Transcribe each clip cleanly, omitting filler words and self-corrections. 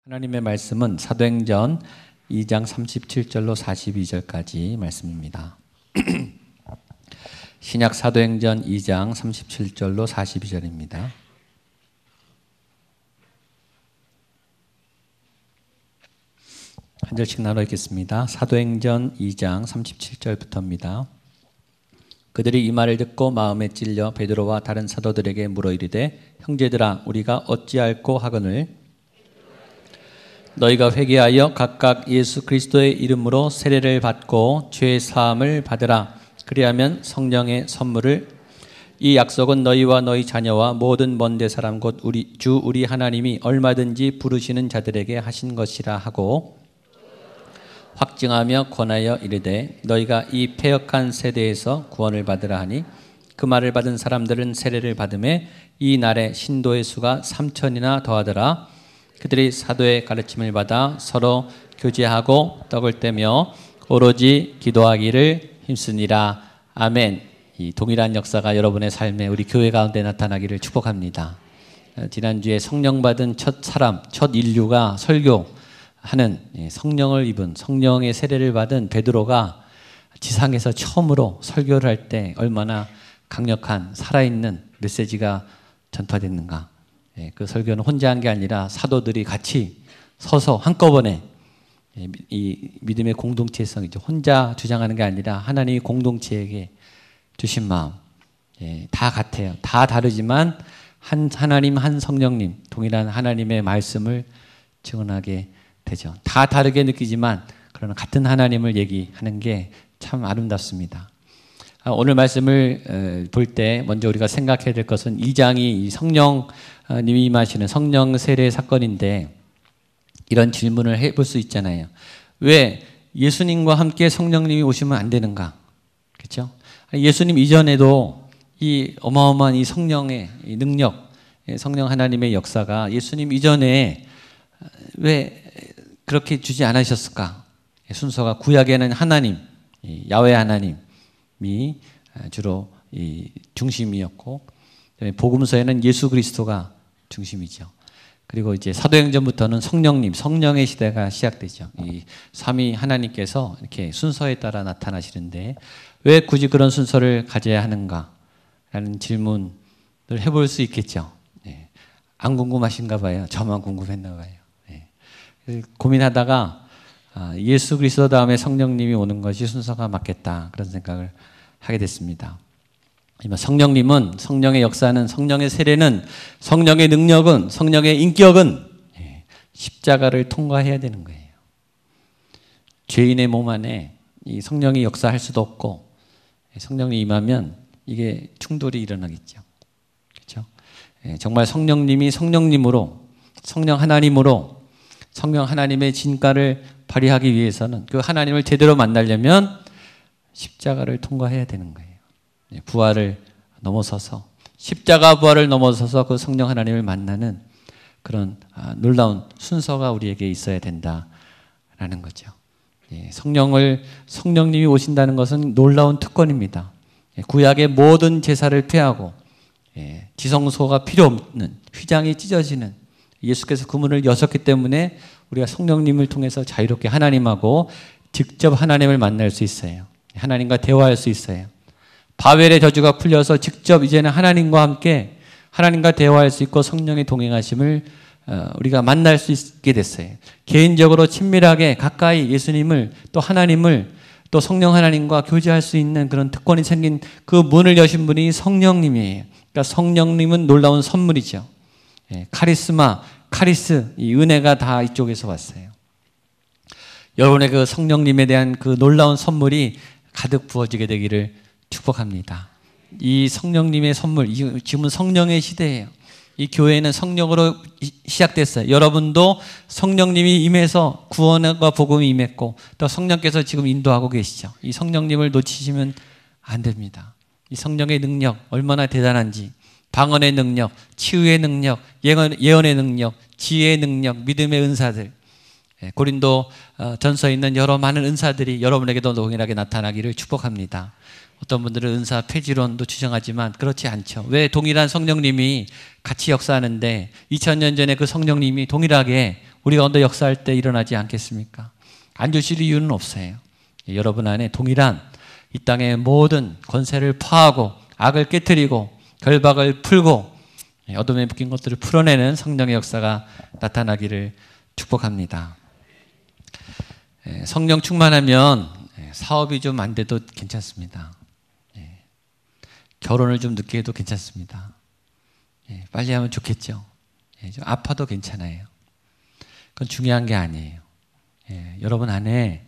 하나님의 말씀은 사도행전 2장 37절로 42절까지 말씀입니다. 신약 사도행전 2장 37절로 42절입니다. 한 절씩 나눠 읽겠습니다. 사도행전 2장 37절부터입니다. 그들이 이 말을 듣고 마음에 찔려 베드로와 다른 사도들에게 물어 이르되 형제들아 우리가 어찌할꼬 하거늘 너희가 회개하여 각각 예수 그리스도의 이름으로 세례를 받고 죄 사함을 받으라. 그리하면 성령의 선물을 이 약속은 너희와 너희 자녀와 모든 먼데 사람 곧 우리 하나님이 얼마든지 부르시는 자들에게 하신 것이라 하고 확증하며 권하여 이르되 너희가 이 패역한 세대에서 구원을 받으라 하니 그 말을 받은 사람들은 세례를 받음에 이 날에 신도의 수가 3,000이나 더하더라. 그들이 사도의 가르침을 받아 서로 교제하고 떡을 떼며 오로지 기도하기를 힘쓰니라. 아멘. 이 동일한 역사가 여러분의 삶에 우리 교회 가운데 나타나기를 축복합니다. 지난주에 성령 받은 첫 사람, 첫 인류가 설교하는 성령을 입은 성령의 세례를 받은 베드로가 지상에서 처음으로 설교를 할 때 얼마나 강력한 살아있는 메시지가 전파됐는가. 그 설교는 혼자 한 게 아니라 사도들이 같이 서서 한꺼번에 이 믿음의 공동체성이죠. 혼자 주장하는 게 아니라 하나님이 공동체에게 주신 마음 다 같아요. 다 다르지만 한 하나님 한 성령님 동일한 하나님의 말씀을 증언하게 되죠. 다 다르게 느끼지만 그러나 같은 하나님을 얘기하는 게 참 아름답습니다. 오늘 말씀을 볼 때 먼저 우리가 생각해야 될 것은 2장이 성령님이 임하시는 성령 세례 사건인데 이런 질문을 해볼 수 있잖아요. 왜 예수님과 함께 성령님이 오시면 안 되는가? 그렇죠? 예수님 이전에도 이 어마어마한 이 성령의 이 능력, 성령 하나님의 역사가 예수님 이전에 왜 그렇게 주지 않으셨을까? 순서가 구약에는 하나님, 야훼 하나님이 주로 이 중심이었고 복음서에는 예수 그리스도가 중심이죠. 그리고 이제 사도행전부터는 성령님, 성령의 시대가 시작되죠. 이 삼위 하나님께서 이렇게 순서에 따라 나타나시는데 왜 굳이 그런 순서를 가져야 하는가라는 질문을 해볼 수 있겠죠. 안 궁금하신가 봐요. 저만 궁금했나 봐요. 고민하다가 예수 그리스도 다음에 성령님이 오는 것이 순서가 맞겠다 그런 생각을 하게 됐습니다. 성령님은 성령의 역사는 성령의 세례는 성령의 능력은 성령의 인격은 십자가를 통과해야 되는 거예요. 죄인의 몸 안에 이 성령이 역사할 수도 없고 성령이 임하면 이게 충돌이 일어나겠죠. 그렇죠? 정말 성령님이 성령님으로 성령 하나님으로 성령 하나님의 진가를 발휘하기 위해서는 그 하나님을 제대로 만나려면 십자가를 통과해야 되는 거예요. 부활을 넘어서서 십자가 부활을 넘어서서 그 성령 하나님을 만나는 그런 놀라운 순서가 우리에게 있어야 된다라는 거죠. 성령님이 오신다는 것은 놀라운 특권입니다. 구약의 모든 제사를 폐하고 지성소가 필요 없는 휘장이 찢어지는 예수께서 그 문을 여셨기 때문에 우리가 성령님을 통해서 자유롭게 하나님하고 직접 하나님을 만날 수 있어요. 하나님과 대화할 수 있어요. 바벨의 저주가 풀려서 직접 이제는 하나님과 함께 하나님과 대화할 수 있고 성령의 동행하심을 우리가 만날 수 있게 됐어요. 개인적으로 친밀하게 가까이 예수님을 또 하나님을 또 성령 하나님과 교제할 수 있는 그런 특권이 생긴 그 문을 여신 분이 성령님이에요. 그러니까 성령님은 놀라운 선물이죠. 카리스마, 카리스, 이 은혜가 다 이쪽에서 왔어요. 여러분의 그 성령님에 대한 그 놀라운 선물이 가득 부어지게 되기를 축복합니다. 이 성령님의 선물, 지금은 성령의 시대예요. 이 교회는 성령으로 시작됐어요. 여러분도 성령님이 임해서 구원과 복음이 임했고 또 성령께서 지금 인도하고 계시죠. 이 성령님을 놓치시면 안 됩니다. 이 성령의 능력 얼마나 대단한지 방언의 능력, 치유의 능력, 예언의 능력, 지혜의 능력, 믿음의 은사들 고린도 전서에 있는 여러 많은 은사들이 여러분에게도 동일하게 나타나기를 축복합니다. 어떤 분들은 은사 폐지론도 주장하지만 그렇지 않죠. 왜 동일한 성령님이 같이 역사하는데 2000년 전에 그 성령님이 동일하게 우리 가운데 역사할 때 일어나지 않겠습니까? 안 주실 이유는 없어요. 여러분 안에 동일한 이 땅의 모든 권세를 파하고 악을 깨뜨리고 결박을 풀고 어둠에 묶인 것들을 풀어내는 성령의 역사가 나타나기를 축복합니다. 성령 충만하면 사업이 좀 안 돼도 괜찮습니다. 결혼을 좀 늦게 해도 괜찮습니다. 빨리 하면 좋겠죠. 좀 아파도 괜찮아요. 그건 중요한 게 아니에요. 여러분 안에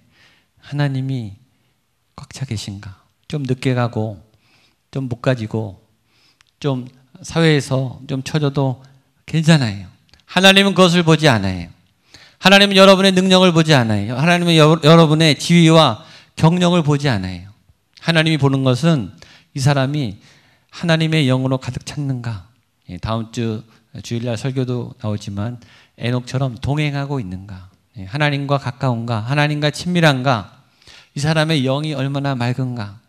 하나님이 꽉 차 계신가? 좀 늦게 가고 좀 못 가지고 좀 사회에서 좀 처져도 괜찮아요. 하나님은 그것을 보지 않아요. 하나님은 여러분의 능력을 보지 않아요. 하나님은 여러분의 지위와 경력을 보지 않아요. 하나님이 보는 것은 이 사람이 하나님의 영으로 가득 찼는가. 다음 주 주일날 설교도 나오지만 에녹처럼 동행하고 있는가. 하나님과 가까운가. 하나님과 친밀한가. 이 사람의 영이 얼마나 맑은가.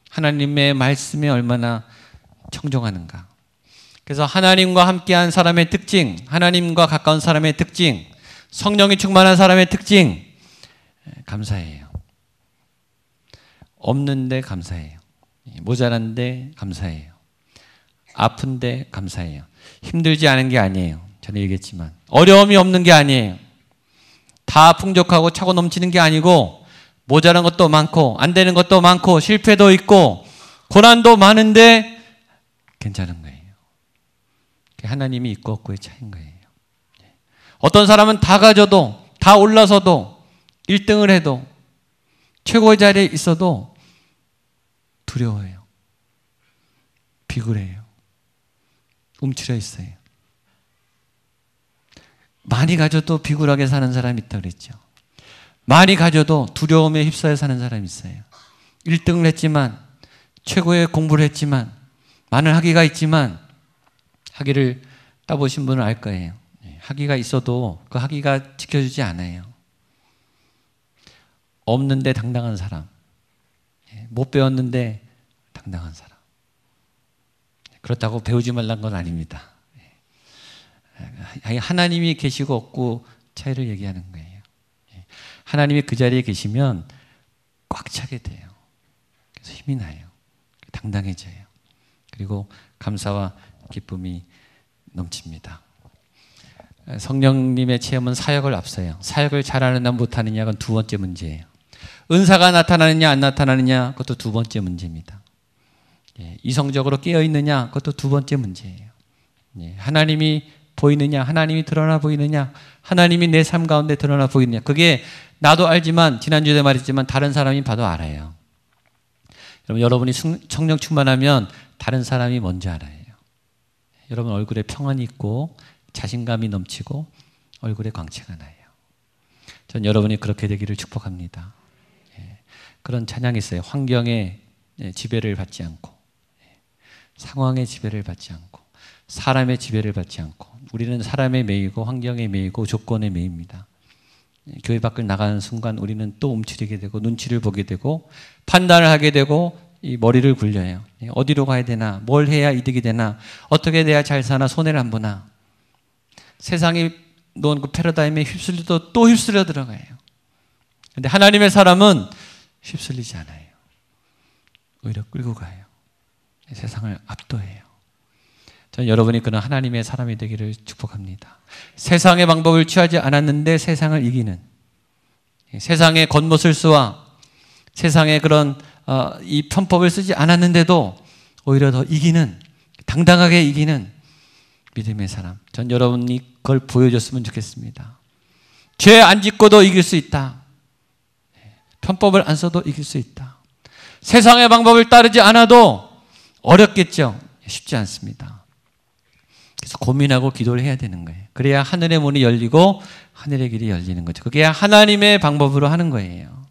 하나님의 말씀에 얼마나 청종하는가. 그래서 하나님과 함께한 사람의 특징, 하나님과 가까운 사람의 특징, 성령이 충만한 사람의 특징, 감사해요. 없는데 감사해요. 모자란데 감사해요. 아픈데 감사해요. 힘들지 않은 게 아니에요. 전에 얘기했지만 어려움이 없는 게 아니에요. 다 풍족하고 차고 넘치는 게 아니고 모자란 것도 많고 안 되는 것도 많고 실패도 있고 고난도 많은데 괜찮은 거예요. 하나님이 있고 없고의 차이인 거예요. 어떤 사람은 다 가져도 다 올라서도 1등을 해도 최고의 자리에 있어도 두려워해요. 비굴해요. 움츠려 있어요. 많이 가져도 비굴하게 사는 사람이 있다고 그랬죠. 많이 가져도 두려움에 휩싸여 사는 사람이 있어요. 1등을 했지만 최고의 공부를 했지만 많은 학위가 있지만 학위를 따보신 분은 알 거예요. 학위가 있어도 그 학위가 지켜주지 않아요. 없는데 당당한 사람, 못 배웠는데 당당한 사람. 그렇다고 배우지 말란 건 아닙니다. 하나님이 계시고 없고 차이를 얘기하는 거예요. 하나님이 그 자리에 계시면 꽉 차게 돼요. 그래서 힘이 나요. 당당해져요. 그리고 감사와 기쁨이 넘칩니다. 성령님의 체험은 사역을 앞서요. 사역을 잘하느냐 못하느냐가 두 번째 문제예요. 은사가 나타나느냐 안 나타나느냐 그것도 두 번째 문제입니다. 이성적으로 깨어있느냐 그것도 두 번째 문제예요. 하나님이 보이느냐, 하나님이 드러나 보이느냐, 하나님이 내 삶 가운데 드러나 보이느냐. 그게 나도 알지만 지난주에 말했지만 다른 사람이 봐도 알아요. 여러분이 성령 충만하면 다른 사람이 먼저 알아요. 여러분 얼굴에 평안이 있고 자신감이 넘치고 얼굴에 광채가 나요. 전 여러분이 그렇게 되기를 축복합니다. 그런 찬양이 있어요. 환경의 지배를 받지 않고 상황의 지배를 받지 않고 사람의 지배를 받지 않고 우리는 사람에 매이고 환경에 매이고 조건에 매입니다. 교회 밖을 나가는 순간 우리는 또 움츠리게 되고 눈치를 보게 되고 판단을 하게 되고 이 머리를 굴려요. 어디로 가야 되나, 뭘 해야 이득이 되나, 어떻게 돼야 잘 사나, 손해를 안 보나. 세상이 놓은 그 패러다임에 휩쓸려도 또 휩쓸려 들어가요. 그런데 하나님의 사람은 휩쓸리지 않아요. 오히려 끌고 가요. 세상을 압도해요. 저는 여러분이 그런 하나님의 사람이 되기를 축복합니다. 세상의 방법을 취하지 않았는데 세상을 이기는, 세상의 겉멋을 쓰와 세상의 그런 이 편법을 쓰지 않았는데도 오히려 더 이기는, 당당하게 이기는 믿음의 사람. 전 여러분이 그걸 보여줬으면 좋겠습니다. 죄 안 짓고도 이길 수 있다. 편법을 안 써도 이길 수 있다. 세상의 방법을 따르지 않아도 어렵겠죠. 쉽지 않습니다. 그래서 고민하고 기도를 해야 되는 거예요. 그래야 하늘의 문이 열리고 하늘의 길이 열리는 거죠. 그게 하나님의 방법으로 하는 거예요.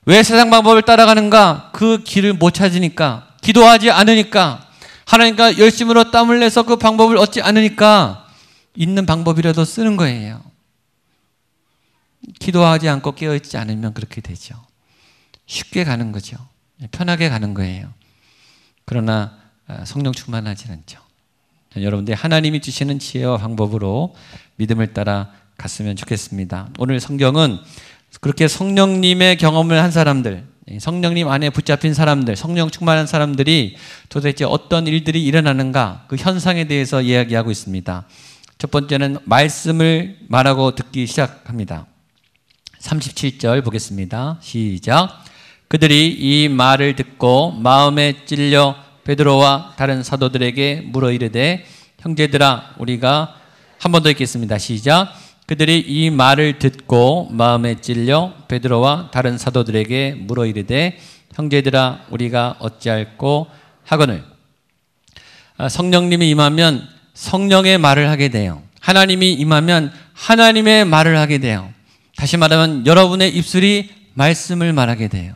왜 세상 방법을 따라가는가? 그 길을 못 찾으니까, 기도하지 않으니까, 하나님과 열심으로 땀을 내서 그 방법을 얻지 않으니까 있는 방법이라도 쓰는 거예요. 기도하지 않고 깨어있지 않으면 그렇게 되죠. 쉽게 가는 거죠. 편하게 가는 거예요. 그러나 성령 충만하지 않죠. 여러분들 하나님이 주시는 지혜와 방법으로 믿음을 따라 갔으면 좋겠습니다. 오늘 성경은 그렇게 성령님의 경험을 한 사람들, 성령님 안에 붙잡힌 사람들, 성령 충만한 사람들이 도대체 어떤 일들이 일어나는가, 그 현상에 대해서 이야기하고 있습니다. 첫 번째는 말씀을 말하고 듣기 시작합니다. 37절 보겠습니다. 시작. 그들이 이 말을 듣고 마음에 찔려 베드로와 다른 사도들에게 물어 이르되 형제들아 우리가 한 번 더 읽겠습니다. 시작. 그들이 이 말을 듣고 마음에 찔려 베드로와 다른 사도들에게 물어 이르되 형제들아 우리가 어찌할꼬 하거늘. 성령님이 임하면 성령의 말을 하게 돼요. 하나님이 임하면 하나님의 말을 하게 돼요. 다시 말하면 여러분의 입술이 말씀을 말하게 돼요.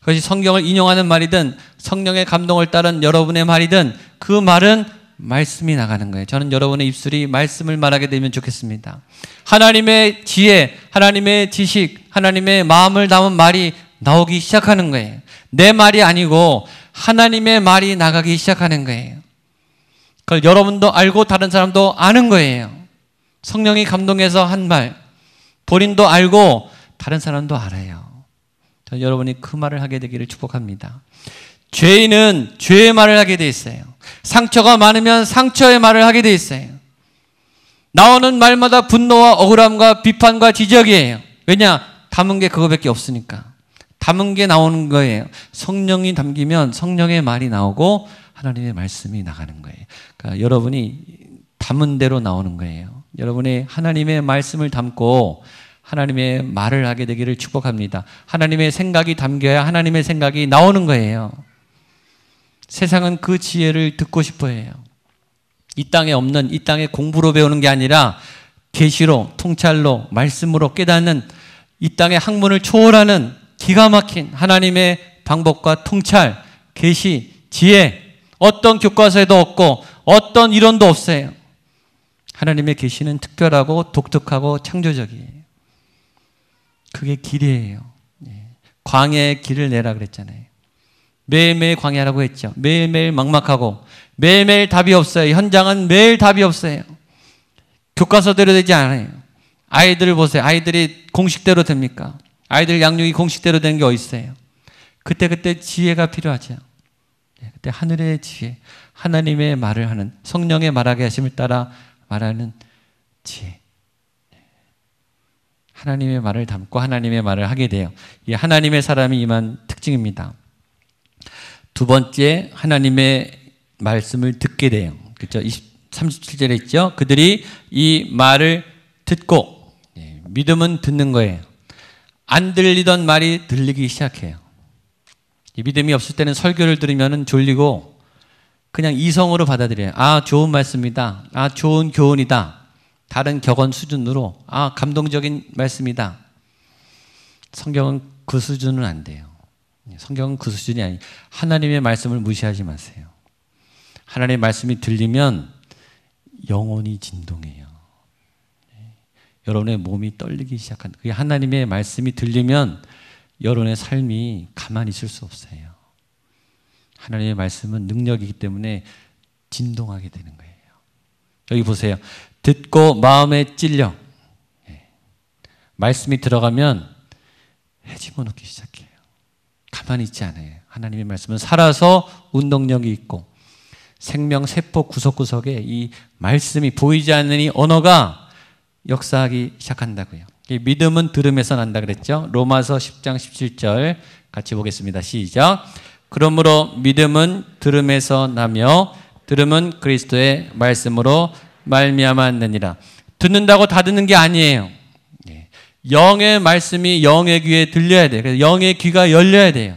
그것이 성경을 인용하는 말이든 성령의 감동을 따른 여러분의 말이든 그 말은 말씀이 나가는 거예요. 저는 여러분의 입술이 말씀을 말하게 되면 좋겠습니다. 하나님의 지혜, 하나님의 지식, 하나님의 마음을 담은 말이 나오기 시작하는 거예요. 내 말이 아니고 하나님의 말이 나가기 시작하는 거예요. 그걸 여러분도 알고 다른 사람도 아는 거예요. 성령이 감동해서 한 말, 본인도 알고 다른 사람도 알아요. 저는 여러분이 그 말을 하게 되기를 축복합니다. 죄인은 죄의 말을 하게 돼 있어요. 상처가 많으면 상처의 말을 하게 돼 있어요. 나오는 말마다 분노와 억울함과 비판과 지적이에요. 왜냐? 담은 게 그거밖에 없으니까. 담은 게 나오는 거예요. 성령이 담기면 성령의 말이 나오고 하나님의 말씀이 나가는 거예요. 그러니까 여러분이 담은 대로 나오는 거예요. 여러분이 하나님의 말씀을 담고 하나님의 말을 하게 되기를 축복합니다. 하나님의 생각이 담겨야 하나님의 생각이 나오는 거예요. 세상은 그 지혜를 듣고 싶어 해요. 이 땅에 없는, 이 땅에 공부로 배우는 게 아니라 계시로, 통찰로, 말씀으로 깨닫는 이 땅의 학문을 초월하는 기가 막힌 하나님의 방법과 통찰, 계시, 지혜, 어떤 교과서에도 없고 어떤 이론도 없어요. 하나님의 계시는 특별하고 독특하고 창조적이에요. 그게 길이에요. 광야의 길을 내라 그랬잖아요. 매일매일 광야라고 했죠. 매일매일 막막하고 매일매일 답이 없어요. 현장은 매일 답이 없어요. 교과서대로 되지 않아요. 아이들을 보세요. 아이들이 공식대로 됩니까? 아이들 양육이 공식대로 되는 게 어디 있어요? 그때 지혜가 필요하죠. 그때 하늘의 지혜, 하나님의 말을 하는, 성령의 말하게 하심을 따라 말하는 지혜. 하나님의 말을 담고 하나님의 말을 하게 돼요. 이 하나님의 사람이 임한 특징입니다. 두 번째, 하나님의 말씀을 듣게 돼요. 그렇죠? 37절에 있죠. 그들이 이 말을 듣고, 믿음은 듣는 거예요. 안 들리던 말이 들리기 시작해요. 이 믿음이 없을 때는 설교를 들으면 졸리고 그냥 이성으로 받아들여요. 아, 좋은 말씀이다. 아, 좋은 교훈이다. 다른 격언 수준으로 아, 감동적인 말씀이다. 성경은 그 수준은 안 돼요. 성경은 그 수준이 아니에요. 하나님의 말씀을 무시하지 마세요. 하나님의 말씀이 들리면 영혼이 진동해요. 여러분의 몸이 떨리기 시작한다. 그게 하나님의 말씀이 들리면 여러분의 삶이 가만히 있을 수 없어요. 하나님의 말씀은 능력이기 때문에 진동하게 되는 거예요. 여기 보세요. 듣고 마음에 찔려. 말씀이 들어가면 헤집어 놓기 시작해요. 가만히 있지 않아요. 하나님의 말씀은 살아서 운동력이 있고 생명 세포 구석구석에 이 말씀이 보이지 않는 이 언어가 역사하기 시작한다고요. 믿음은 들음에서 난다 그랬죠. 로마서 10장 17절 같이 보겠습니다. 시작. 그러므로 믿음은 들음에서 나며 들음은 그리스도의 말씀으로 말미암았느니라. 듣는다고 다 듣는 게 아니에요. 영의 말씀이 영의 귀에 들려야 돼요. 그래서 영의 귀가 열려야 돼요.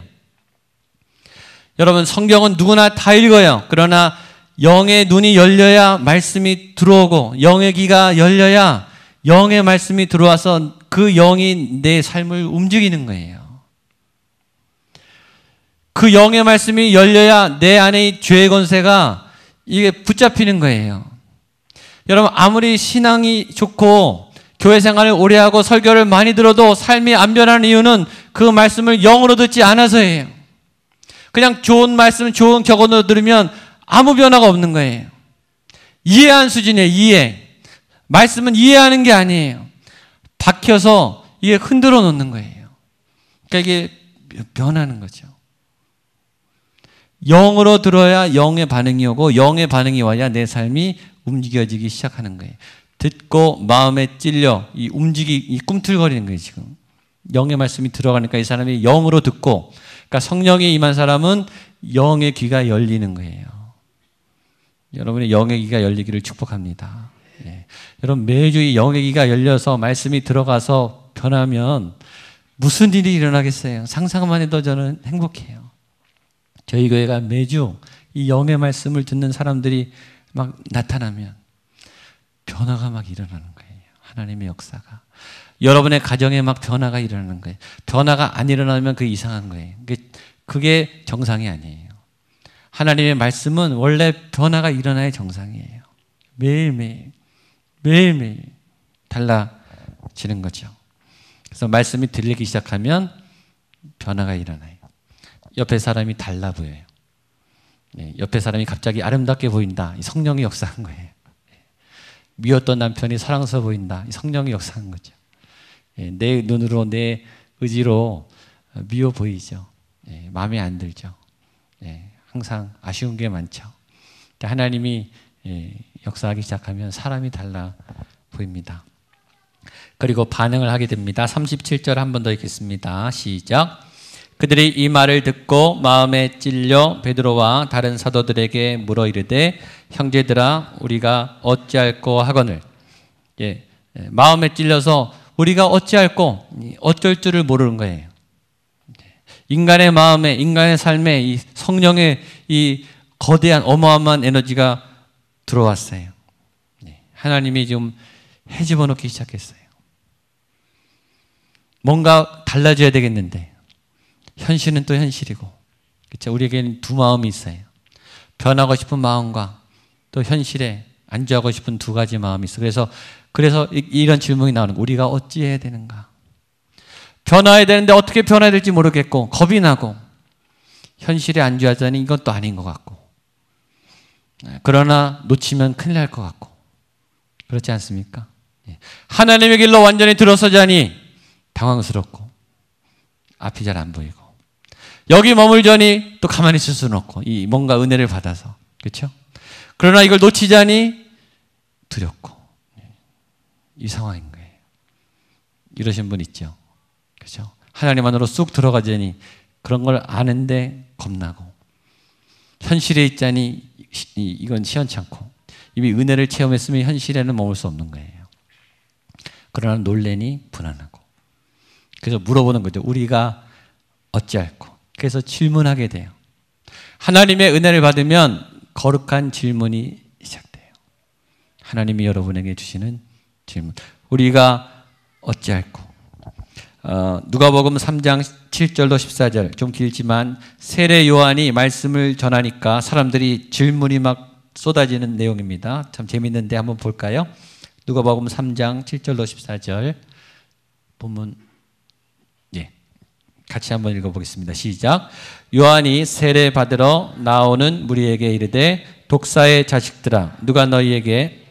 여러분, 성경은 누구나 다 읽어요. 그러나 영의 눈이 열려야 말씀이 들어오고 영의 귀가 열려야 영의 말씀이 들어와서 그 영이 내 삶을 움직이는 거예요. 그 영의 말씀이 열려야 내 안에 이 죄의 권세가 이게 붙잡히는 거예요. 여러분, 아무리 신앙이 좋고 교회 생활을 오래 하고 설교를 많이 들어도 삶이 안 변하는 이유는 그 말씀을 영으로 듣지 않아서예요. 그냥 좋은 말씀, 좋은 격언으로 들으면 아무 변화가 없는 거예요. 이해한 수준이에요. 이해. 말씀은 이해하는 게 아니에요. 박혀서 이게 흔들어 놓는 거예요. 그러니까 이게 변하는 거죠. 영으로 들어야 영의 반응이 오고 영의 반응이 와야 내 삶이 움직여지기 시작하는 거예요. 듣고 마음에 찔려 이 꿈틀거리는 거예요. 지금 영의 말씀이 들어가니까 이 사람이 영으로 듣고, 그러니까 성령이 임한 사람은 영의 귀가 열리는 거예요. 여러분의 영의 귀가 열리기를 축복합니다. 예. 여러분 매주 이 영의 귀가 열려서 말씀이 들어가서 변하면 무슨 일이 일어나겠어요? 상상만 해도 저는 행복해요. 저희 교회가 매주 이 영의 말씀을 듣는 사람들이 막 나타나면 변화가 막 일어나는 거예요. 하나님의 역사가. 여러분의 가정에 막 변화가 일어나는 거예요. 변화가 안 일어나면 그게 이상한 거예요. 그게 정상이 아니에요. 하나님의 말씀은 원래 변화가 일어나야 정상이에요. 매일매일 달라지는 거죠. 그래서 말씀이 들리기 시작하면 변화가 일어나요. 옆에 사람이 달라 보여요. 옆에 사람이 갑자기 아름답게 보인다. 이 성령이 역사한 거예요. 미웠던 남편이 사랑스러워 보인다. 이 성령이 역사한 거죠. 내 눈으로, 내 의지로 미워 보이죠. 마음에 안 들죠. 항상 아쉬운 게 많죠. 하나님이 역사하기 시작하면 사람이 달라 보입니다. 그리고 반응을 하게 됩니다. 37절 한 번 더 읽겠습니다. 시작. 그들이 이 말을 듣고 마음에 찔려 베드로와 다른 사도들에게 물어 이르되 형제들아 우리가 어찌할꼬 하거늘. 마음에 찔려서 우리가 어찌할꼬, 어쩔 줄을 모르는 거예요. 인간의 마음에, 인간의 삶에 이 성령의 이 거대한 어마어마한 에너지가 들어왔어요. 하나님이 지금 헤집어 놓기 시작했어요. 뭔가 달라져야 되겠는데 현실은 또 현실이고, 그렇죠? 우리에게는 두 마음이 있어요. 변하고 싶은 마음과 또 현실에 안주하고 싶은 두 가지 마음이 있어요. 그래서 이런 질문이 나오는 거예요. 우리가 어찌해야 되는가? 변화해야 되는데 어떻게 변화해야 될지 모르겠고 겁이 나고 현실에 안주하자니 이건 또 아닌 것 같고, 그러나 놓치면 큰일 날 것 같고, 그렇지 않습니까? 하나님의 길로 완전히 들어서자니 당황스럽고 앞이 잘 안 보이고, 여기 머물자니 또 가만히 있을 수는 없고, 이 뭔가 은혜를 받아서, 그렇죠? 그러나 이걸 놓치자니 두렵고, 이 상황인 거예요. 이러신 분 있죠, 그렇죠? 하나님 안으로 쑥 들어가자니 그런 걸 아는데 겁나고, 현실에 있자니 이건 시원찮고, 이미 은혜를 체험했으면 현실에는 머물 수 없는 거예요. 그러나 놀래니 불안하고, 그래서 물어보는 거죠. 우리가 어찌할꼬. 그래서 질문하게 돼요. 하나님의 은혜를 받으면 거룩한 질문이 시작돼요. 하나님이 여러분에게 주시는 질문. 우리가 어찌할꼬. 누가복음 3장 7절로 14절, 좀 길지만 세례 요한이 말씀을 전하니까 사람들이 질문이 막 쏟아지는 내용입니다. 참 재밌는데 한번 볼까요? 누가복음 3장 7절로 14절 본문 같이 한번 읽어보겠습니다. 시작. 요한이 세례 받으러 나오는 무리에게 이르되 독사의 자식들아 누가 너희에게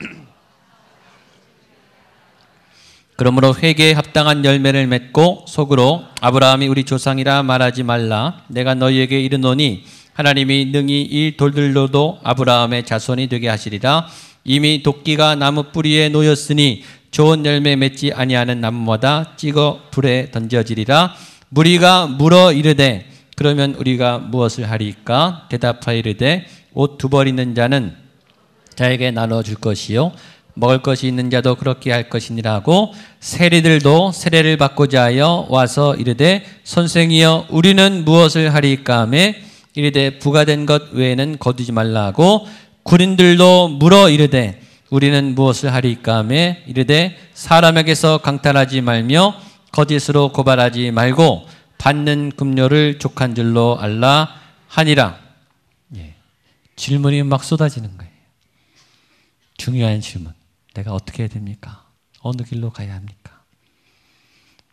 그러므로 회개에 합당한 열매를 맺고 속으로 아브라함이 우리 조상이라 말하지 말라. 내가 너희에게 이르노니 하나님이 능히 이 돌들로도 아브라함의 자손이 되게 하시리라. 이미 도끼가 나무 뿌리에 놓였으니 좋은 열매 맺지 아니하는 나무마다 찍어 불에 던져지리라. 무리가 물어 이르되 그러면 우리가 무엇을 하리까? 대답하여 이르되 옷 두 벌 있는 자는 자에게 나눠 줄 것이요 먹을 것이 있는 자도 그렇게 할 것이니라 하고, 세리들도 세례를 받고자 하여 와서 이르되 선생이여 우리는 무엇을 하리까 하며 이르되 부과된 것 외에는 거두지 말라 하고, 군인들도 물어 이르되 우리는 무엇을 하리까 하며 이르되 사람에게서 강탈하지 말며 거짓으로 고발하지 말고 받는 급료를 족한 줄로 알라 하니라. 질문이 막 쏟아지는 거예요. 중요한 질문. 내가 어떻게 해야 됩니까? 어느 길로 가야 합니까?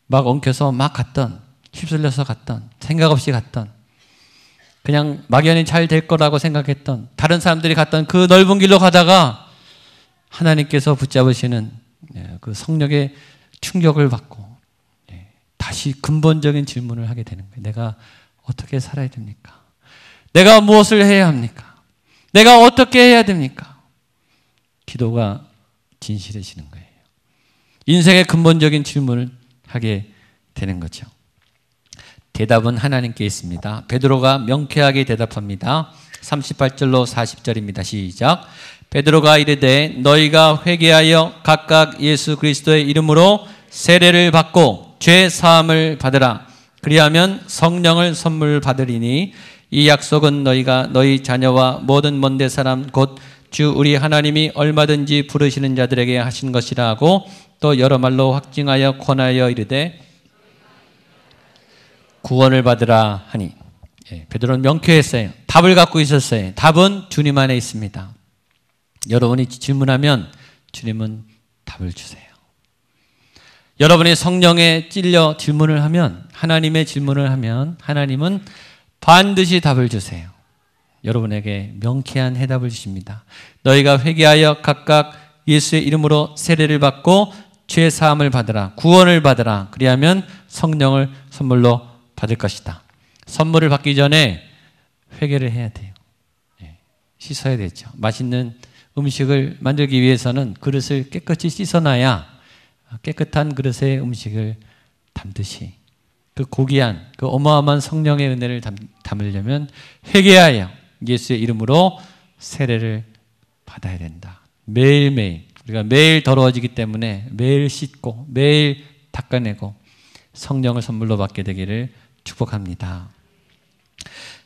막 엉켜서 막 갔던, 휩쓸려서 갔던, 생각 없이 갔던, 그냥 막연히 잘 될 거라고 생각했던, 다른 사람들이 갔던 그 넓은 길로 가다가 하나님께서 붙잡으시는 그 성령의 충격을 받고 다시 근본적인 질문을 하게 되는 거예요. 내가 어떻게 살아야 됩니까? 내가 무엇을 해야 합니까? 내가 어떻게 해야 됩니까? 기도가 진실해지는 거예요. 인생의 근본적인 질문을 하게 되는 거죠. 대답은 하나님께 있습니다. 베드로가 명쾌하게 대답합니다. 38절로 40절입니다. 시작. 베드로가 이르되 너희가 회개하여 각각 예수 그리스도의 이름으로 세례를 받고 죄 사함을 받으라. 그리하면 성령을 선물 받으리니 이 약속은 너희가 너희 자녀와 모든 먼데 사람 곧 주 우리 하나님이 얼마든지 부르시는 자들에게 하신 것이라 하고 또 여러 말로 확증하여 권하여 이르되 구원을 받으라 하니. 베드로는 명쾌했어요. 답을 갖고 있었어요. 답은 주님 안에 있습니다. 여러분이 질문하면 주님은 답을 주세요. 여러분이 성령에 찔려 질문을 하면, 하나님의 질문을 하면 하나님은 반드시 답을 주세요. 여러분에게 명쾌한 해답을 주십니다. 너희가 회개하여 각각 예수의 이름으로 세례를 받고 죄 사함을 받으라. 구원을 받으라. 그리하면 성령을 선물로 받을 것이다. 선물을 받기 전에 회개를 해야 돼요. 씻어야 되죠. 맛있는 음식을 만들기 위해서는 그릇을 깨끗이 씻어놔야 깨끗한 그릇에 음식을 담듯이 그 고귀한, 그 어마어마한 성령의 은혜를 담으려면 회개하여 예수의 이름으로 세례를 받아야 된다. 매일매일, 우리가 매일 더러워지기 때문에 매일 씻고 매일 닦아내고 성령을 선물로 받게 되기를 축복합니다.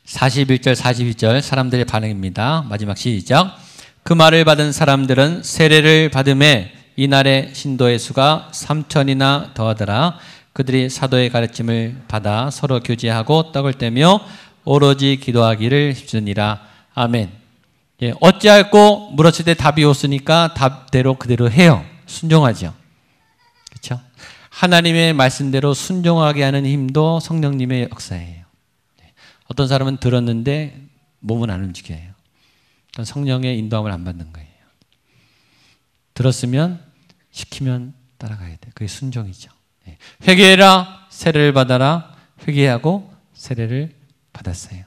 41절 42절 사람들의 반응입니다. 마지막 시작. 그 말을 받은 사람들은 세례를 받음에 이날의 신도의 수가 3,000이나 더하더라. 그들이 사도의 가르침을 받아 서로 교제하고 떡을 떼며 오로지 기도하기를 힘쓰니라. 아멘. 어찌할꼬 물었을 때 답이 없으니까 답대로 그대로 해요. 순종하죠. 그렇죠? 하나님의 말씀대로 순종하게 하는 힘도 성령님의 역사예요. 어떤 사람은 들었는데 몸은 안 움직여요. 그건 성령의 인도함을 안 받는 거예요. 들었으면 시키면 따라가야 돼. 그게 순종이죠. 회개해라, 세례를 받아라. 회개하고 세례를 받았어요.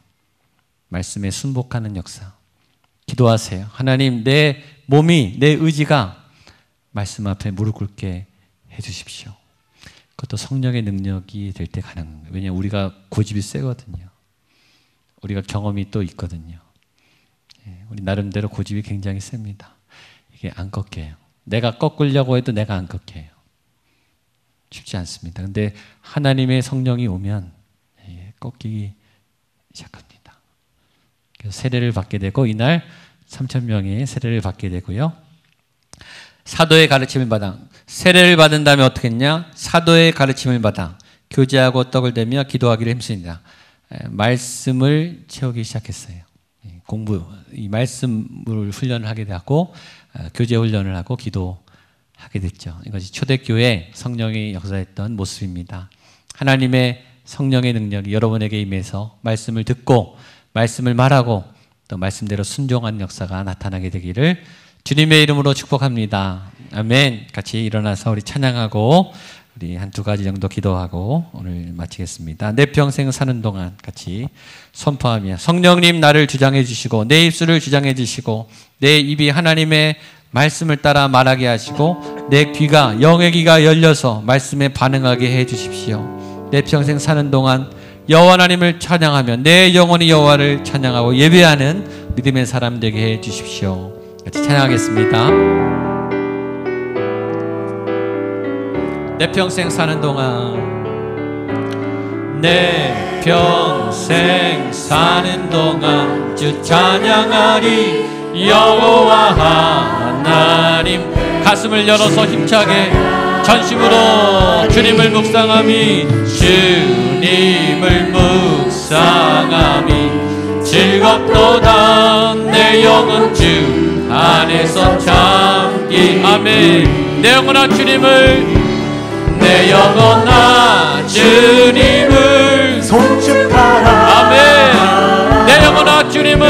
말씀에 순복하는 역사. 기도하세요. 하나님, 내 몸이, 내 의지가 말씀 앞에 무릎 꿇게 해주십시오. 그것도 성령의 능력이 될 때 가능한 거예요. 왜냐하면 우리가 고집이 세거든요. 우리가 경험이 또 있거든요. 우리 나름대로 고집이 굉장히 셉니다. 이게 안 꺾여요. 내가 꺾으려고 해도 내가 안 꺾여요. 쉽지 않습니다. 근데 하나님의 성령이 오면 꺾이기 시작합니다. 그래서 세례를 받게 되고 이날 3,000명이 세례를 받게 되고요. 사도의 가르침을 받아. 세례를 받은 다음에 어떻게 했냐? 사도의 가르침을 받아 교제하고 떡을 대며 기도하기를 힘씁니다. 말씀을 채우기 시작했어요. 공부, 이 말씀을 훈련을 하게 되고 교제 훈련을 하고 기도하게 됐죠. 이것이 초대교회 성령이 역사했던 모습입니다. 하나님의 성령의 능력이 여러분에게 임해서 말씀을 듣고 말씀을 말하고 또 말씀대로 순종하는 역사가 나타나게 되기를 주님의 이름으로 축복합니다. 아멘. 같이 일어나서 우리 찬양하고 우리 한두 가지 정도 기도하고 오늘 마치겠습니다. 내 평생 사는 동안 같이 선포하며 성령님 나를 주장해 주시고 내 입술을 주장해 주시고 내 입이 하나님의 말씀을 따라 말하게 하시고 내 귀가 영의 귀가 열려서 말씀에 반응하게 해 주십시오. 내 평생 사는 동안 여호와 하나님을 찬양하며 내 영혼이 여호와를 찬양하고 예배하는 믿음의 사람 되게 해 주십시오. 같이 찬양하겠습니다. 내 평생 사는 동안 내 평생 사는 동안 주 찬양하리 여호와 하나님. 가슴을 열어서 힘차게 전심으로 주님을 묵상함이 주님을 묵상함이 즐겁도다 내 영혼 주 안에서 잠기. 아멘. 내 영혼아 주님을, 내 영혼아 주님을 송축하라. 아멘. 내 영혼아 주님을,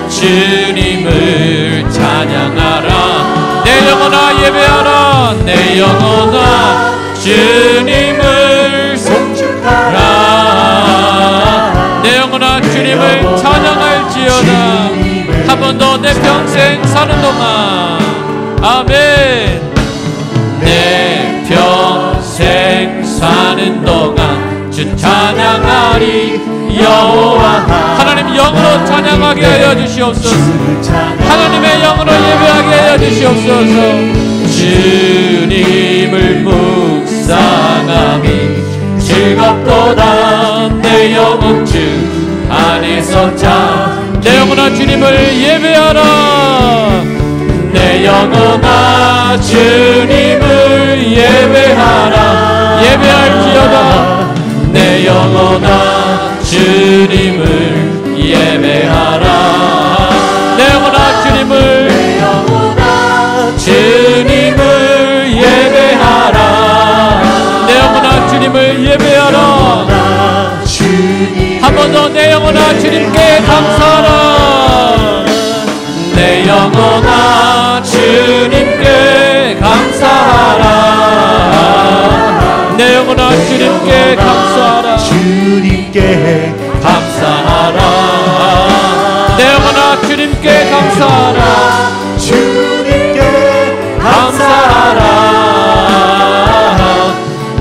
주님을 찬양하라. 내 영혼아 예배하라. 내 영혼아 주님을 송축하라. 내 영혼아 주님을 찬양할지어다. 한 번 더 내 평생 사는 동안. 아멘. 내 평생 사는 동안 주 찬양하리 여호와. 하나님 영으로 찬양하게 하여 주시옵소서. 하나님의 영으로 예배하게 하여 주시옵소서. 주님을 묵상함이 즐겁도다. 내 영혼 주 안에서 내 영혼아 주님을 예배하라. 내 영혼아 주님을 예배하라. 예배할지어다. 내 영혼아 주님을 예배하라. 내 영혼아 주님을, 주님을 예배하라. 내 영혼아 주님을 예배하라. 한 번 더 내 영혼아 주님께 감사하라. 내 영혼아 주님께 감사하라. 내 영혼아 주님께 감사하라. 주님께 감사하라. 내 영혼아 주님께 감사하라. 주님께 감사하라.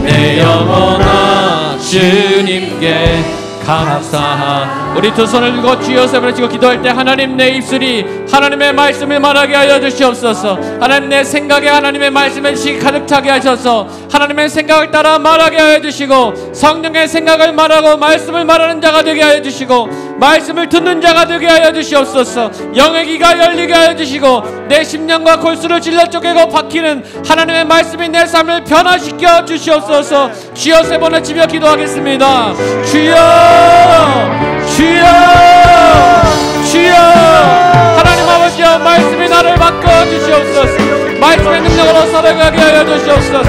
내 영혼아 주님께 감사하. 우리 두 손을 들고 주여 세번을 치고 기도할 때 하나님 내 입술이 하나님의 말씀을 말하게 하여 주시옵소서. 하나님 내 생각에 하나님의 말씀을 가득 차게 하셔서 하나님의 생각을 따라 말하게 하여 주시고 성령의 생각을 말하고 말씀을 말하는 자가 되게 하여 주시고 말씀을 듣는 자가 되게 하여 주시옵소서. 영의 귀가 열리게 하여 주시고 내 심령과 골수를 질러 쪼개고 박히는 하나님의 말씀이 내 삶을 변화시켜 주시옵소서. 주여 세 번을 치며 기도하겠습니다. 주여 주여 주여. 하나님 아버지여 말씀이 나를 바꿔주시옵소서. 말씀의 능력으로 살아가게 하여 주시옵소서.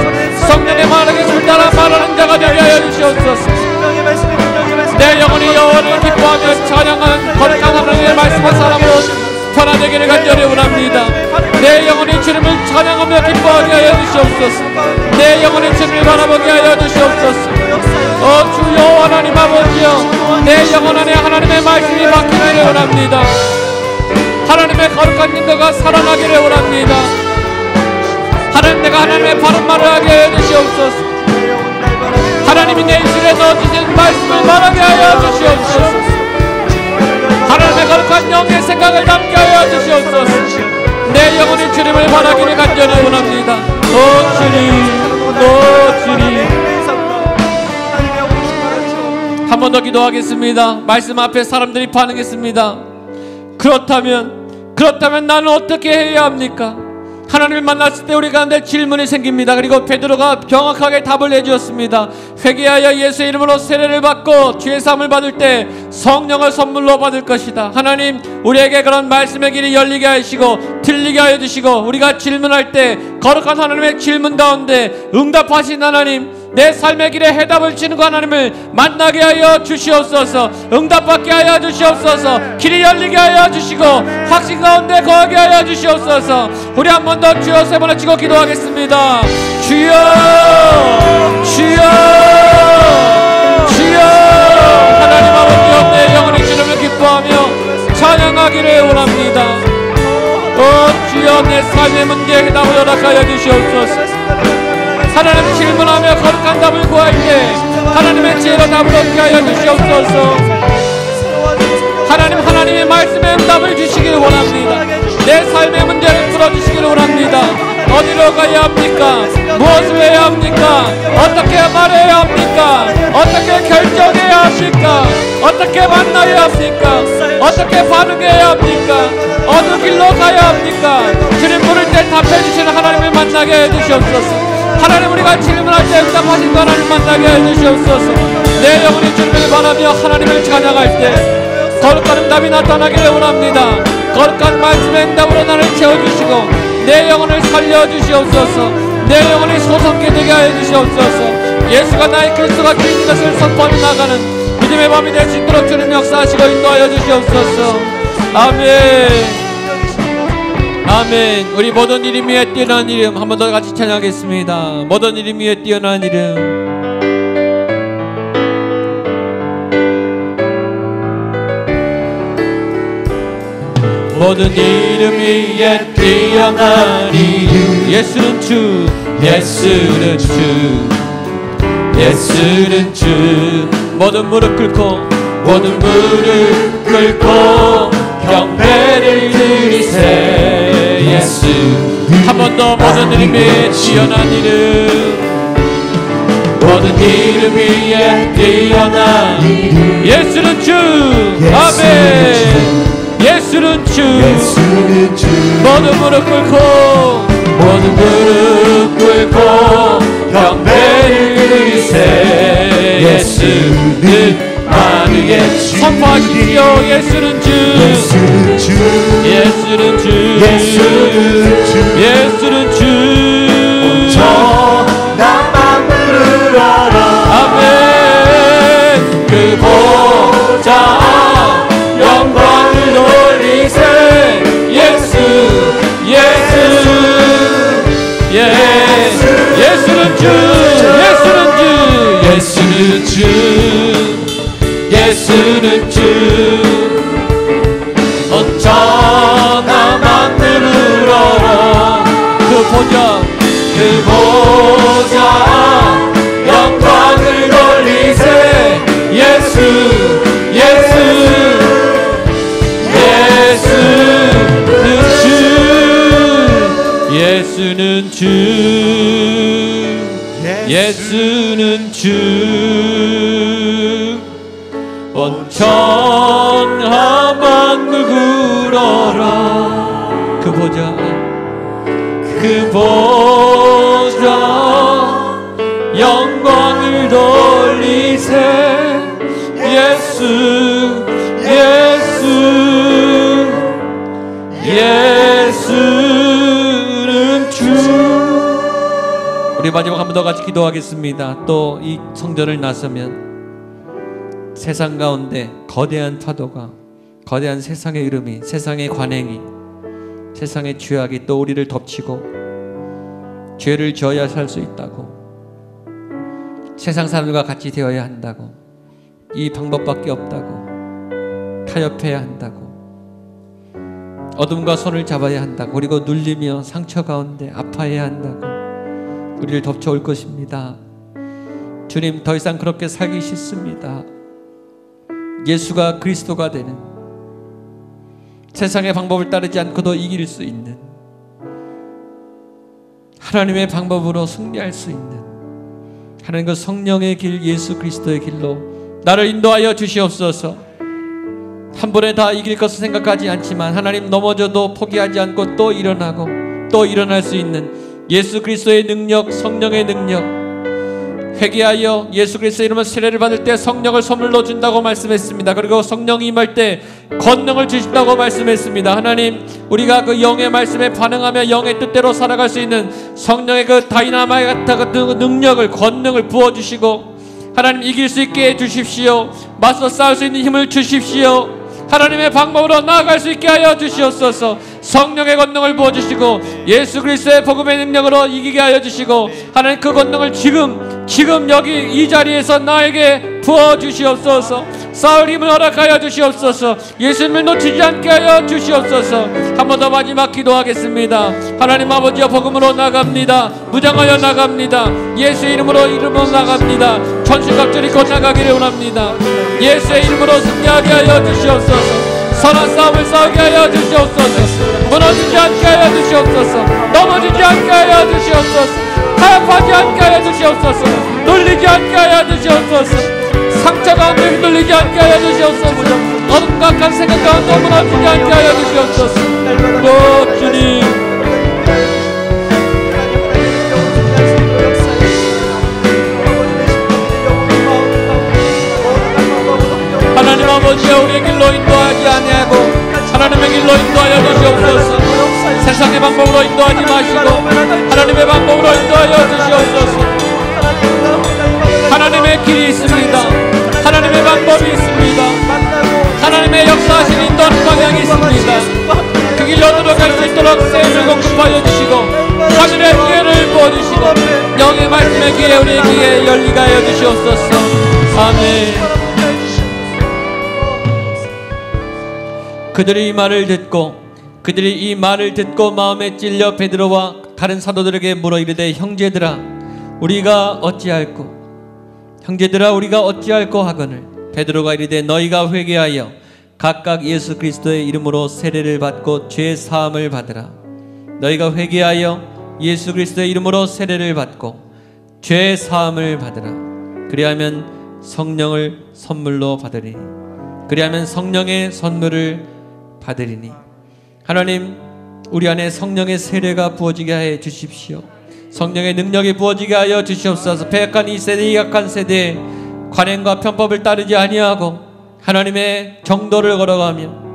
성령의 말하게 줄 따라 말하는 자가 되게 하여 주시옵소서. 내 영혼이 여호와를 기뻐하며 찬양하는 거룩한 하나님의 말씀을 사람으로 변화되기를 간절히 원합니다. 내 영혼이 주님을 찬양하며 기뻐하게 하여 주시옵소서. 내 영혼이 주님을 바라보게 하여 주시옵소서. 주 여호와 하나님 아버지여 내 영혼 안에 하나님의 말씀이 박히기를 원합니다. 하나님의 거룩한 인도가 살아나기를 원합니다. 하나님 내가 하나님의 바른 말을 하게 해주시옵소서. 하나님이 내 입술에 넣어주신 말씀을 말하게 하여 주시옵소서. 하나님의 거룩한 영의 생각을 담게 하여 주시옵소서. 내 영혼이 주님을 바라기를 간절히 원합니다. 오 주님, 오 주님. 한 번 더 기도하겠습니다. 말씀 앞에 사람들이 반응했습니다. 그렇다면 나는 어떻게 해야 합니까? 하나님을 만났을 때 우리 가운데 질문이 생깁니다. 그리고 베드로가 정확하게 답을 해주었습니다. 회개하여 예수의 이름으로 세례를 받고 죄 사함을 받을 때 성령을 선물로 받을 것이다. 하나님 우리에게 그런 말씀의 길이 열리게 하시고 들리게 하여 주시고 우리가 질문할 때 거룩한 하나님의 질문 가운데 응답하신 하나님, 내 삶의 길에 해답을 주는 그 하나님을 만나게 하여 주시옵소서. 응답받게 하여 주시옵소서. 길이 열리게 하여 주시고 확신 가운데 거하게 하여 주시옵소서. 우리 한 번 더 주여 세 번을 치고 기도하겠습니다. 주여 주여 주여. 하나님 아버지여 내 영혼이 주님을 기뻐하며 찬양하기를 원합니다. 오 주여 내 삶의 문제에 해답을 허락하여 주시옵소서. 하나님 질문하며 거룩한 답을 구할 때 하나님의 지혜로 답을 얻게 하여 주시옵소서. 하나님의 말씀에 응답을 주시기를 원합니다. 내 삶의 문제를 풀어주시기를 원합니다. 어디로 가야 합니까? 무엇을 해야 합니까? 어떻게 말해야 합니까? 어떻게 결정해야 합니까? 어떻게 만나야 합니까? 어떻게 반응해야 합니까? 어느 길로 가야 합니까? 주님 부를 때 답해주시는 하나님을 만나게 해주시옵소서. 하나님 우리가 질문할 때 응답하신 하나님 만나게 해주시옵소서. 내 영혼이 주님을 바라며 하나님을 찬양할 때 거룩한 응답이 나타나기를 원합니다. 거룩한 말씀의 응답으로 나를 채워주시고 내 영혼을 살려주시옵소서. 내 영혼이 소성케 되게 하여 주시옵소서. 예수가 나의 그리스도가 주인 것을 선포하며 나가는 믿음의 밤이 될 수 있도록 주님 역사하시고 인도하여 주시옵소서. 아멘. 아멘. 우리 모든 이름 위에 뛰어난 이름 한 번 더 같이 찬양하겠습니다. 모든 이름 위에 뛰어난 이름. 모든 이름 위에 뛰어난 이름. 예수는 주, 예수는 주, 예수는 주. 모든 무릎 꿇고, 모든 무릎 꿇고 경배를 드리세. 예수. 한 번 더 모든 이름 위에 뛰어난 이름. 모든 이름 위에 뛰어난 이름. 예수는 주. 아멘. 예수는 주. 모든 무릎 꿇고, 모든 무릎 꿇고 경배를 드리세. 예수는 만유의 주. 선포하십시오. 예수는 주. 예수는 주. 예수는 주. 예수는 주. 나만 부르라. 아멘. 그 보좌 영광을 돌리세. 예수, 예수, 예수는 주, 예수는 주, 예수는 주, 예수는 주. 언제나 만들어라. 그 보좌, 그 보좌 영광을 돌리세. 예수, 예수. 예수는 주, 예수는 주. 온 천하 만물 굴어라. 그 보좌, 그 보좌 영광을 돌리세. 예수, 예수, 예수는 주. 우리 마지막 한 번 더 같이 기도하겠습니다. 또 이 성전을 나서면 세상 가운데 거대한 파도가, 거대한 세상의 이름이, 세상의 관행이, 세상의 죄악이 또 우리를 덮치고 죄를 지어야 살 수 있다고, 세상 사람들과 같이 되어야 한다고, 이 방법밖에 없다고, 타협해야 한다고, 어둠과 손을 잡아야 한다고, 그리고 눌리며 상처 가운데 아파해야 한다고 우리를 덮쳐올 것입니다. 주님, 더 이상 그렇게 살기 싫습니다. 예수가 그리스도가 되는, 세상의 방법을 따르지 않고도 이길 수 있는, 하나님의 방법으로 승리할 수 있는 하나님 그 성령의 길, 예수 그리스도의 길로 나를 인도하여 주시옵소서. 한 번에 다 이길 것을 생각하지 않지만 하나님, 넘어져도 포기하지 않고 또 일어나고 또 일어날 수 있는 예수 그리스도의 능력, 성령의 능력, 회개하여 예수 그리스도의 이름으로 세례를 받을 때 성령을 선물로 준다고 말씀했습니다. 그리고 성령이 임할 때 권능을 주신다고 말씀했습니다. 하나님, 우리가 그 영의 말씀에 반응하며 영의 뜻대로 살아갈 수 있는 성령의 그 다이나마이트 같은 능력을, 권능을 부어주시고 하나님, 이길 수 있게 해주십시오. 맞서 싸울 수 있는 힘을 주십시오. 하나님의 방법으로 나아갈 수 있게 하여 주시옵소서. 성령의 권능을 부어주시고 예수 그리스도의 복음의 능력으로 이기게 하여 주시고, 하나님 그 권능을 지금 여기 이 자리에서 나에게 부어주시옵소서. 싸울 힘을 허락하여 주시옵소서. 예수님을 놓치지 않게 하여 주시옵소서. 한 번 더 마지막 기도하겠습니다. 하나님 아버지여, 복음으로 나갑니다. 무장하여 나갑니다. 예수의 이름으로 나갑니다. 천신갑주를 입고 나가기를 원합니다. 예수의 이름으로 승리하게 하여 주시옵소서. 선한 싸움을 싸우게 하여 주시옵소서. 무너지지 않게 하여 주시옵소서. 넘어지지 않게 하여 주시옵소서. 타협하지 않게 하여 주시옵소서. 놀리지 않게 하여 주시옵소서. 상처 가운데 휘둘리지 않게 하여 주시옵소서. 어둠 각한 생각 가운데 무너지지 않게 하여 주시옵소서. 오 주님, 하나님 아버지여, 우리의 길로 인도하지 아니하고 하나님의 길로 인도하여 주시옵소서. 세상의 방법으로 인도하지 길이 있습니다. 하나님의 방법이 있습니다. 하나님의 역사하신 인도하는 방향이 있습니다. 그 길로 들어갈 수 있도록 세를 공급하여 주시고 하늘의 기회를 부어주시고 영의 말씀의 기회 우리의 귀에 열리게 하여 주시옵소서. 아멘. 그들이 이 말을 듣고 마음에 찔려 베드로와 다른 사도들에게 물어 이르되 형제들아 우리가 어찌할꼬 하거늘 베드로가 이르되 너희가 회개하여 각각 예수 그리스도의 이름으로 세례를 받고 죄 사함을 받으라. 너희가 회개하여 예수 그리스도의 이름으로 세례를 받고 죄 사함을 받으라. 그리하면 성령을 선물로 받으리니 그리하면 성령의 선물을 받으리니. 하나님 우리 안에 성령의 세례가 부어지게 하여 주십시오. 성령의 능력이 부어지게 하여 주시옵소서. 패역한 이 세대, 이 약한 세대에 관행과 편법을 따르지 아니하고 하나님의 정도를 걸어가며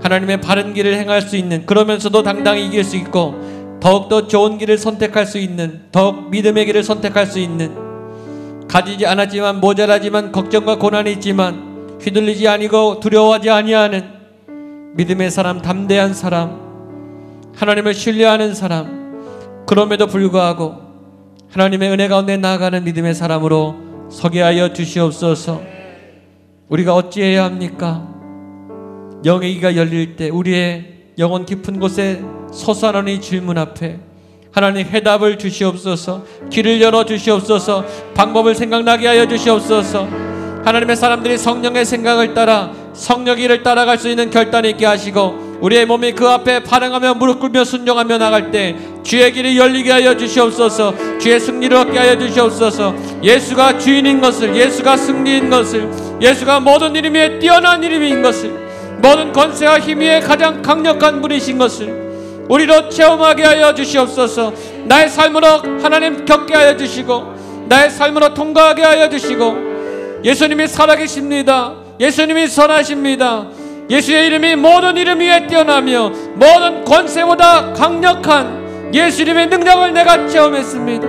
하나님의 바른 길을 행할 수 있는, 그러면서도 당당히 이길 수 있고 더욱더 좋은 길을 선택할 수 있는, 더욱 믿음의 길을 선택할 수 있는, 가지지 않았지만 모자라지만 걱정과 고난이 있지만 휘둘리지 아니고 두려워하지 아니하는 믿음의 사람, 담대한 사람, 하나님을 신뢰하는 사람, 그럼에도 불구하고 하나님의 은혜 가운데 나아가는 믿음의 사람으로 서게 하여 주시옵소서. 우리가 어찌해야 합니까? 영의 귀가 열릴 때 우리의 영혼 깊은 곳에 솟아나는 이 질문 앞에 하나님 해답을 주시옵소서. 길을 열어 주시옵소서. 방법을 생각나게 하여 주시옵소서. 하나님의 사람들이 성령의 생각을 따라 성령의 길을 따라갈 수 있는 결단이 있게 하시고 우리의 몸이 그 앞에 반응하며 무릎 꿇며 순종하며 나갈 때 주의 길이 열리게 하여 주시옵소서. 주의 승리를 얻게 하여 주시옵소서. 예수가 주인인 것을, 예수가 승리인 것을, 예수가 모든 이름 위에 뛰어난 이름인 것을, 모든 권세와 힘 위에 가장 강력한 분이신 것을 우리로 체험하게 하여 주시옵소서. 나의 삶으로 하나님 겪게 하여 주시고 나의 삶으로 통과하게 하여 주시고 예수님이 살아계십니다. 예수님이 선하십니다. 예수의 이름이 모든 이름 위에 뛰어나며 모든 권세보다 강력한 예수님의 능력을 내가 체험했습니다.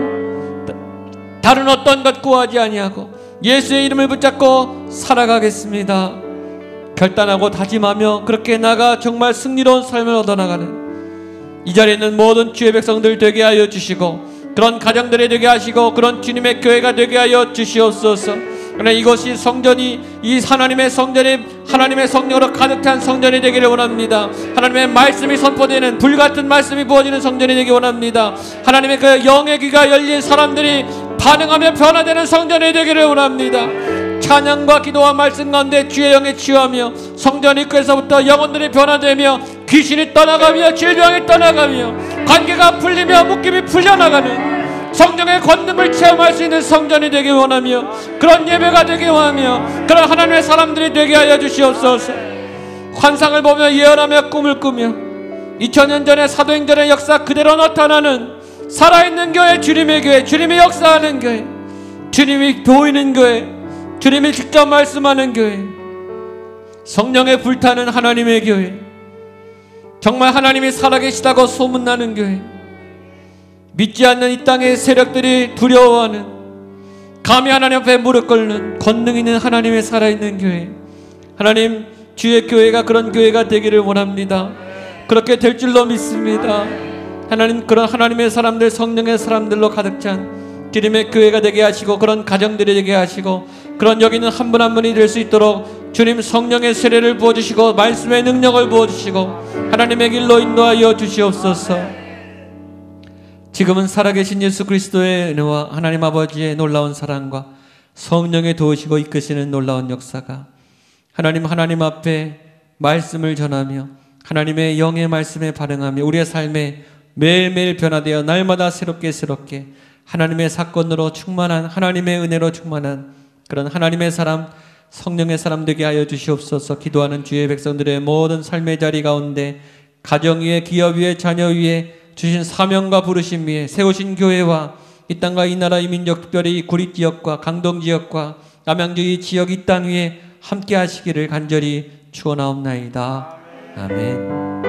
다른 어떤 것 구하지 아니하고 예수의 이름을 붙잡고 살아가겠습니다. 결단하고 다짐하며 그렇게 나가 정말 승리로운 삶을 얻어나가는 이 자리에 있는 모든 주의 백성들 되게 하여 주시고 그런 가정들이 되게 하시고 그런 주님의 교회가 되게 하여 주시옵소서. 그러나 이것이 성전이, 이 하나님의 성전이 하나님의 성령으로 가득 찬 성전이 되기를 원합니다. 하나님의 말씀이 선포되는 불같은 말씀이 부어지는 성전이 되기 원합니다. 하나님의 그 영의 귀가 열린 사람들이 반응하며 변화되는 성전이 되기를 원합니다. 찬양과 기도와 말씀 가운데 주의 영에 취하며 성전 입구에서부터 영혼들이 변화되며 귀신이 떠나가며 질병이 떠나가며 관계가 풀리며 묶임이 풀려나가는 성령의 권능을 체험할 수 있는 성전이 되기 원하며 그런 예배가 되기 원하며 그런 하나님의 사람들이 되게 하여 주시옵소서. 환상을 보며 예언하며 꿈을 꾸며 2000년 전의 사도행전의 역사 그대로 나타나는 살아있는 교회, 주님의 교회, 주님이 역사하는 교회, 주님이 보이는 교회, 주님이 직접 말씀하는 교회, 성령에 불타는 하나님의 교회, 정말 하나님이 살아계시다고 소문나는 교회, 믿지 않는 이 땅의 세력들이 두려워하는, 감히 하나님 앞에 무릎 꿇는 권능 있는 하나님의 살아있는 교회, 하나님 주의 교회가 그런 교회가 되기를 원합니다. 그렇게 될 줄로 믿습니다. 하나님 그런 하나님의 사람들, 성령의 사람들로 가득 찬 주님의 교회가 되게 하시고 그런 가정들이 되게 하시고 그런 여기는 한 분 한 분이 될 수 있도록 주님 성령의 세례를 부어주시고 말씀의 능력을 부어주시고 하나님의 길로 인도하여 주시옵소서. 지금은 살아계신 예수 그리스도의 은혜와 하나님 아버지의 놀라운 사랑과 성령의 도우시고 이끄시는 놀라운 역사가 하나님 앞에 말씀을 전하며 하나님의 영의 말씀에 반응하며 우리의 삶에 매일매일 변화되어 날마다 새롭게 하나님의 사건으로 충만한, 하나님의 은혜로 충만한 그런 하나님의 사람, 성령의 사람 되게 하여 주시옵소서. 기도하는 주의 백성들의 모든 삶의 자리 가운데 가정 위에, 기업 위에, 자녀 위에 주신 사명과 부르심 위에 세우신 교회와 이 땅과 이 나라 이 민족, 특별히 이 구립지역과 강동지역과 남양주 이 지역 이 땅 위에 함께 하시기를 간절히 축원하옵나이다. 아멘.